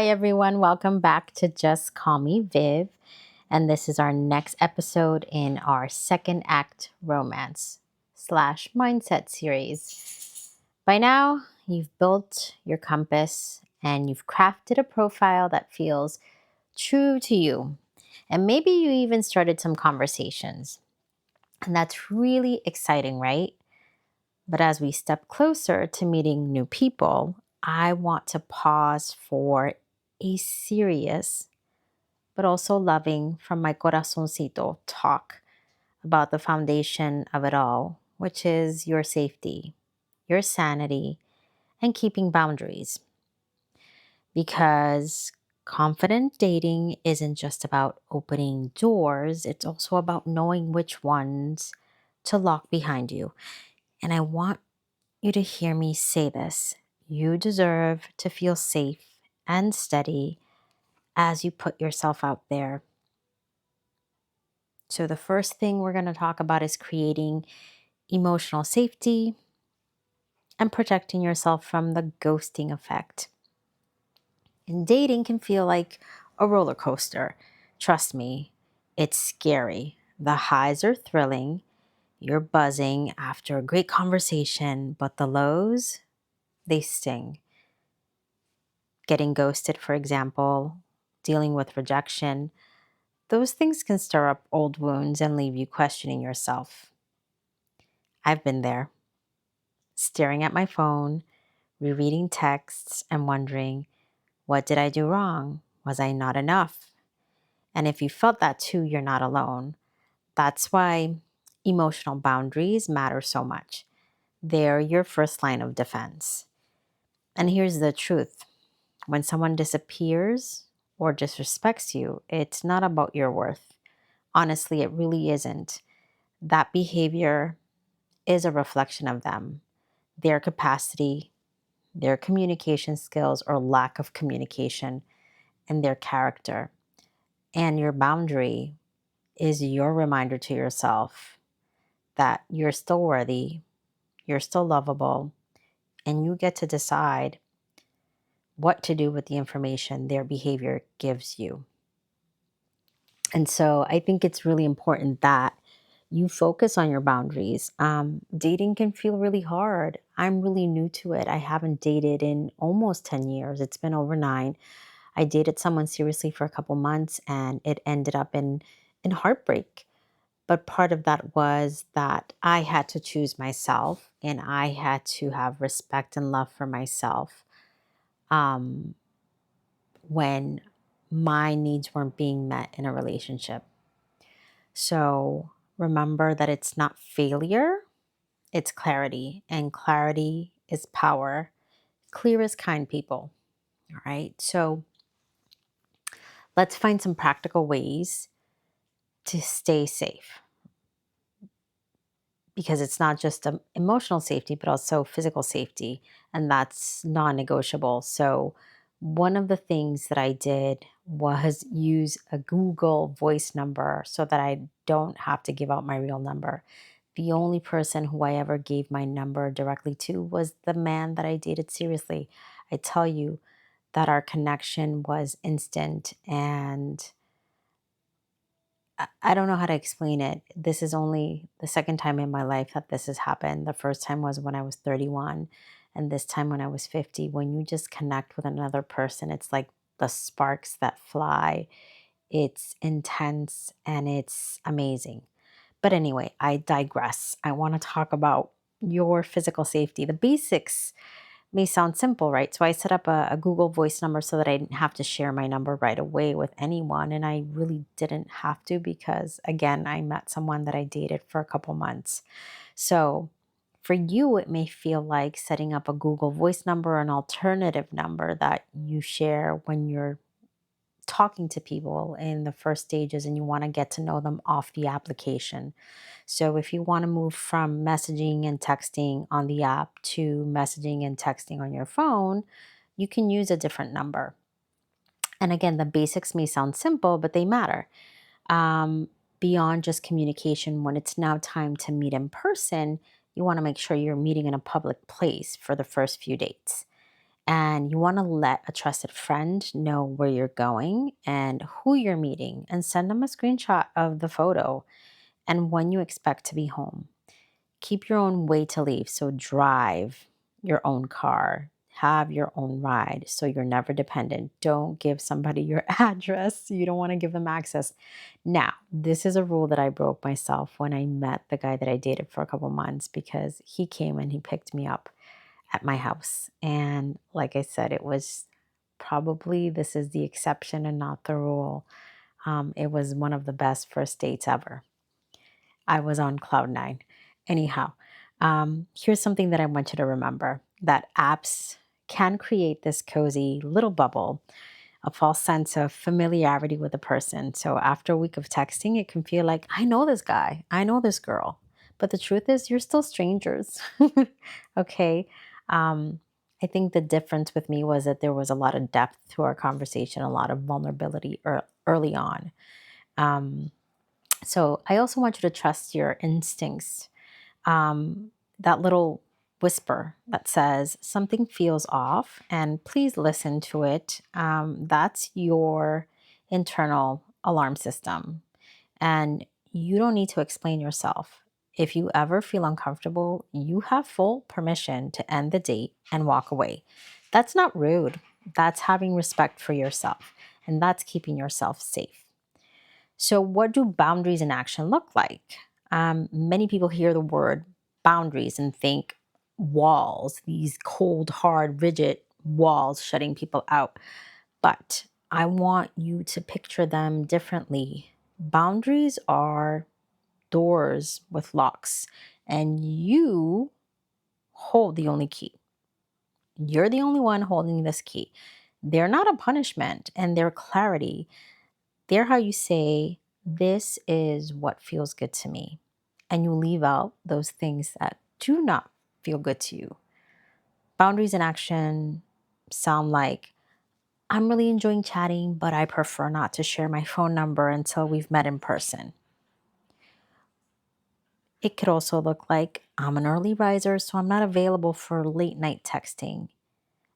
Hi, everyone. Welcome back to Just Call Me Viv. And this is our next episode in our second act romance slash mindset series. By now, you've built your compass and you've crafted a profile that feels true to you. And maybe you even started some conversations. And that's really exciting, right? But as we step closer to meeting new people, I want to pause for a serious but also loving from my corazoncito talk about the foundation of it all, which is your safety, your sanity, and keeping boundaries. Because confident dating isn't just about opening doors, it's also about knowing which ones to lock behind you. And I want you to hear me say this. You deserve to feel safe and steady as you put yourself out there. So, the first thing we're going to talk about is creating emotional safety and protecting yourself from the ghosting effect. And dating can feel like a roller coaster. Trust me, it's scary. The highs are thrilling. You're buzzing after a great conversation, but the lows, they sting. Getting ghosted, for example, dealing with rejection, those things can stir up old wounds and leave you questioning yourself. I've been there, staring at my phone, rereading texts, and wondering, what did I do wrong? Was I not enough? And if you felt that too, you're not alone. That's why emotional boundaries matter so much. They're your first line of defense. And here's the truth. When someone disappears or disrespects you, it's not about your worth. Honestly, it really isn't. That behavior is a reflection of them, their capacity, their communication skills or lack of communication, and their character. And your boundary is your reminder to yourself that you're still worthy, you're still lovable, and you get to decide what to do with the information their behavior gives you. And so I think it's really important that you focus on your boundaries. Dating can feel really hard. I'm really new to it. I haven't dated in almost 10 years. It's been over 9. I dated someone seriously for a couple months and it ended up in heartbreak. But part of that was that I had to choose myself and I had to have respect and love for myself um, when my needs weren't being met in a relationship. So remember that it's not failure, it's clarity, and clarity is power. Clear is kind, people. All right. So let's find some practical ways to stay safe because it's not just emotional safety, but also physical safety, and that's non negotiable. So, one of the things that I did was use a Google voice number so that I don't have to give out my real number. The only person who I ever gave my number directly to was the man that I dated seriously. I tell you that our connection was instant and I don't know how to explain it. This is only the second time in my life that this has happened. The first time was when I was 31, and this time when I was 50. When you just connect with another person, it's like the sparks that fly. It's intense and it's amazing. But anyway, I digress. I want to talk about your physical safety, the basics may sound simple, right? So I set up a Google Voice number so that I didn't have to share my number right away with anyone. And I really didn't have to because, again, I met someone that I dated for a couple months. So for you, it may feel like setting up a Google Voice number, an alternative number that you share when you're talking to people in the first stages and you want to get to know them off the application. So if you want to move from messaging and texting on the app to messaging and texting on your phone, you can use a different number. And again, the basics may sound simple, but they matter. Um, Beyond just communication, when it's now time to meet in person, you want to make sure you're meeting in a public place for the first few dates. And you want to let a trusted friend know where you're going and who you're meeting, and send them a screenshot of the photo and when you expect to be home. Keep your own way to leave. So drive your own car, have your own ride so you're never dependent. Don't give somebody your address. You don't want to give them access. Now, this is a rule that I broke myself when I met the guy that I dated for a couple months, because he came and he picked me up at my house. And like I said, it was probably, this is the exception and not the rule. It was one of the best first dates ever. I was on cloud nine. Anyhow, here's something that I want you to remember, that apps can create this cozy little bubble, a false sense of familiarity with a person. So after a week of texting, it can feel like, I know this guy, I know this girl. But the truth is, you're still strangers. Okay. Um, I think the difference with me was that there was a lot of depth to our conversation, a lot of vulnerability early on. Um, so I also want you to trust your instincts. That little whisper that says something feels off, and please listen to it. That's your internal alarm system. And you don't need to explain yourself. If you ever feel uncomfortable, you have full permission to end the date and walk away. That's not rude. That's having respect for yourself, and that's keeping yourself safe. So, what do boundaries in action look like? Many people hear the word boundaries and think walls, these cold, hard, rigid walls shutting people out. But I want you to picture them differently. Boundaries are doors with locks, and you hold the only key. You're the only one holding this key. They're not a punishment, and they're clarity. They're how you say, this is what feels good to me. And you leave out those things that do not feel good to you. Boundaries in action sound like, I'm really enjoying chatting, but I prefer not to share my phone number until we've met in person. It could also look like, I'm an early riser, so I'm not available for late night texting.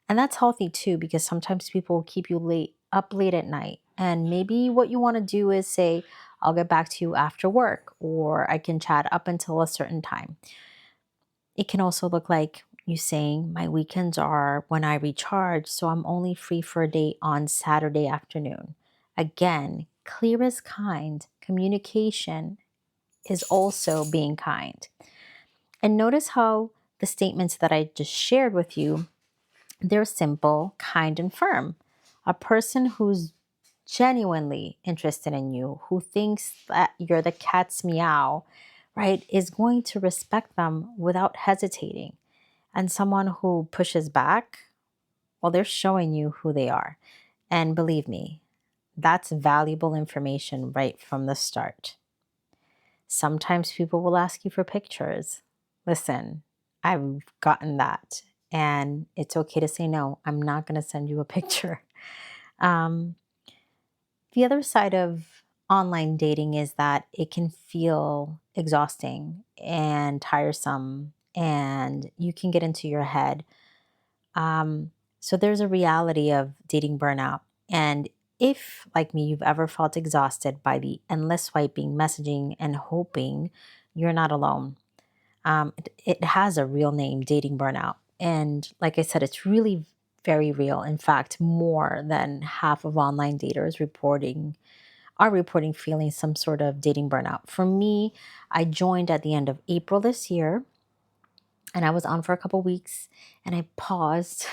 And that's healthy too, because sometimes people will keep you up late at night. And maybe what you want to do is say, I'll get back to you after work, or I can chat up until a certain time. It can also look like you saying, my weekends are when I recharge, so I'm only free for a date on Saturday afternoon. Again, clear is kind. Communication is also being kind. And notice how the statements that I just shared with you, they're simple, kind, and firm. A person who's genuinely interested in you, who thinks that you're the cat's meow, right, is going to respect them without hesitating. And someone who pushes back, well, they're showing you who they are. And believe me, that's valuable information right from the start. Sometimes people will ask you for pictures. Listen, I've gotten that. And it's okay to say no. I'm not going to send you a picture. Um, the other side of online dating is that it can feel exhausting and tiresome, and you can get into your head. So there's a reality of dating burnout. And if, like me, you've ever felt exhausted by the endless swiping, messaging, and hoping, you're not alone. It has a real name, dating burnout. And like I said, it's really very real. In fact, more than half of online daters are reporting feeling some sort of dating burnout. For me, I joined at the end of April this year, and I was on for a couple weeks, and I paused.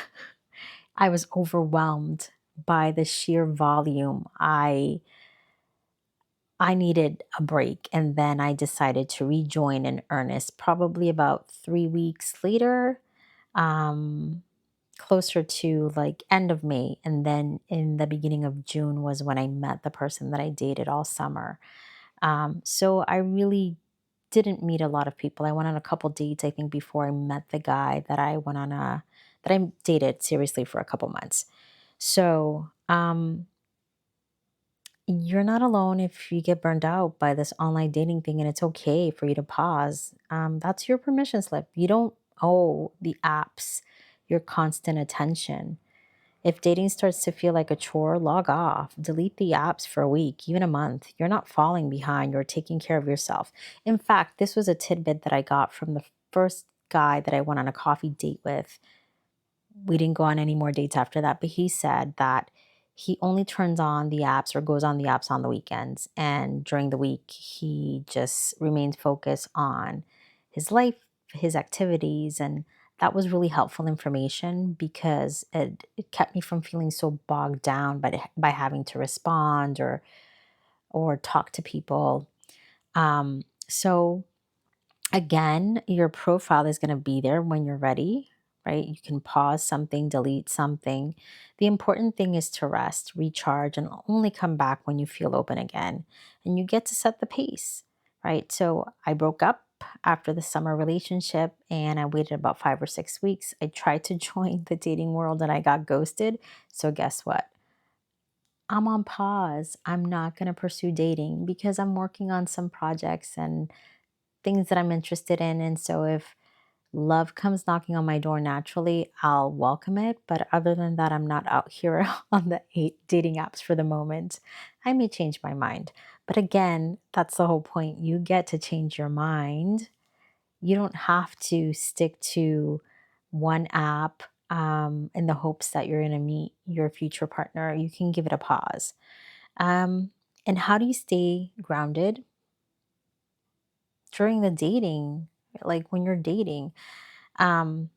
I was overwhelmed by the sheer volume. I needed a break, and then I decided to rejoin in earnest probably about 3 weeks later, um, closer to like end of May. And then in the beginning of June was when I met the person that I dated all summer. So I really didn't meet a lot of people. I went on a couple dates, I think, before I met the guy that I dated seriously for a couple months. So, you're not alone if you get burned out by this online dating thing, and it's okay for you to pause. That's your permission slip. You don't owe the apps your constant attention. If dating starts to feel like a chore, log off, delete the apps for a week, even a month. You're not falling behind, you're taking care of yourself. In fact, this was a tidbit that I got from the first guy that I went on a coffee date with. We didn't go on any more dates after that, but he said that he only turns on the apps or goes on the apps on the weekends. And during the week, he just remains focused on his life, his activities. And that was really helpful information because it kept me from feeling so bogged down by having to respond or talk to people. So again, your profile is going to be there when you're ready, right? You can pause something, delete something. The important thing is to rest, recharge, and only come back when you feel open again. And you get to set the pace, right? So I broke up after the summer relationship and I waited about 5 or 6 weeks. I tried to join the dating world and I got ghosted. So guess what? I'm on pause. I'm not going to pursue dating because I'm working on some projects and things that I'm interested in. And so if love comes knocking on my door naturally, I'll welcome it. But other than that, I'm not out here on the dating apps for the moment. I may change my mind. But again, that's the whole point. You get to change your mind. You don't have to stick to one app in the hopes that you're going to meet your future partner. You can give it a pause. Um, and how do you stay grounded during the dating? Like when you're dating, um,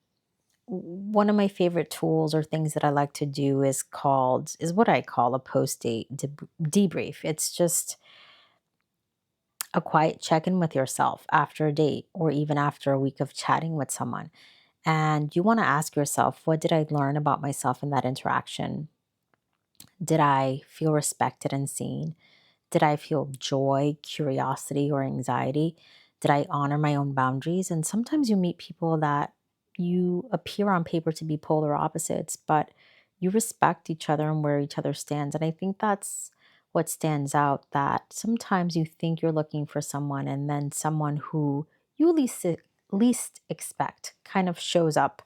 one of my favorite tools or things that I like to do is what I call a post date debrief. It's just a quiet check-in with yourself after a date or even after a week of chatting with someone. And you want to ask yourself, what did I learn about myself in that interaction? Did I feel respected and seen? Did I feel joy, curiosity, or anxiety? Did I honor my own boundaries? And sometimes you meet people that you appear on paper to be polar opposites, but you respect each other and where each other stands. And I think that's what stands out, that sometimes you think you're looking for someone and then someone who you least expect kind of shows up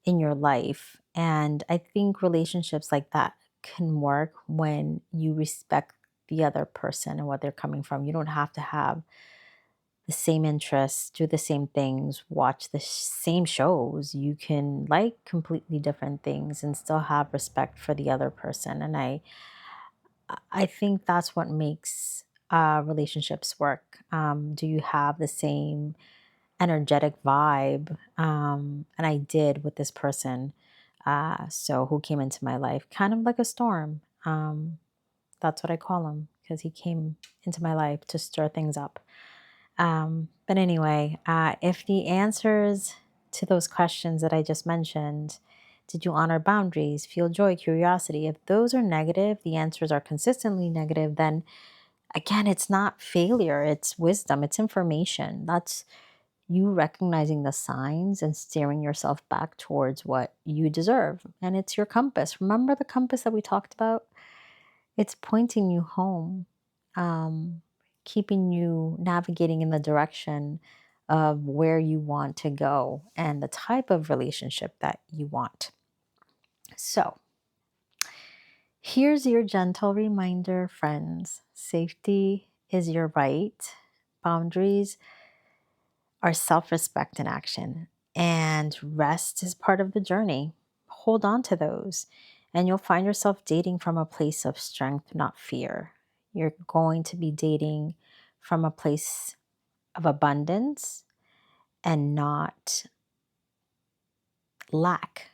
in your life. And I think relationships like that can work when you respect the other person and what they're coming from. You don't have to have the same interests, do the same things, watch the same shows. You can like completely different things and still have respect for the other person. And I think that's what makes relationships work. Do you have the same energetic vibe? And I did with this person. So who came into my life, kind of like a storm. That's what I call him because he came into my life to stir things up. But anyway, if the answers to those questions that I just mentioned, did you honor boundaries, feel joy, curiosity? If those are negative, the answers are consistently negative, then again, it's not failure, it's wisdom, it's information. That's you recognizing the signs and steering yourself back towards what you deserve. And it's your compass. Remember the compass that we talked about? It's pointing you home, um, keeping you navigating in the direction of where you want to go and the type of relationship that you want. So, here's your gentle reminder, friends. Safety is your right. Boundaries are self respect in action, and rest is part of the journey. Hold on to those, and you'll find yourself dating from a place of strength, not fear. You're going to be dating from a place of abundance and not lack.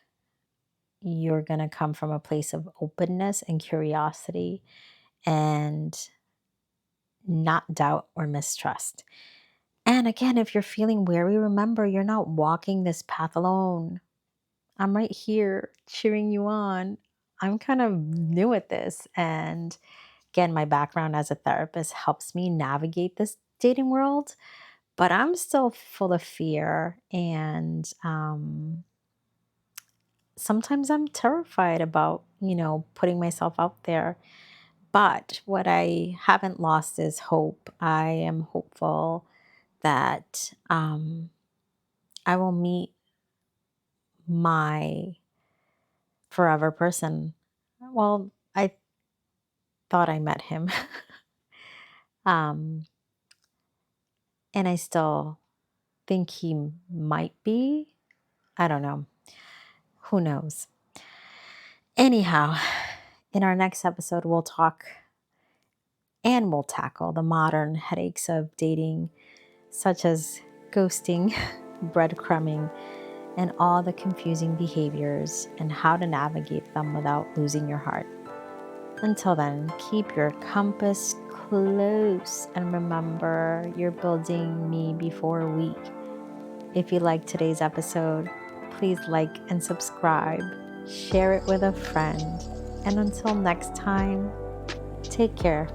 You're going to come from a place of openness and curiosity and not doubt or mistrust. And again, if you're feeling weary, remember you're not walking this path alone. I'm right here cheering you on. I'm kind of new at this. And again, my background as a therapist helps me navigate this dating world, but I'm still full of fear. And sometimes I'm terrified about, putting myself out there. But what I haven't lost is hope. I am hopeful that I will meet my forever person. Well, I thought I met him. um, and I still think he might be. I don't know. Who knows? Anyhow, in our next episode, we'll talk and we'll tackle the modern headaches of dating, such as ghosting, breadcrumbing, and all the confusing behaviors and how to navigate them without losing your heart. Until then, keep your compass close and remember you're building me before we. If you liked today's episode, please like and subscribe, share it with a friend, and until next time, take care.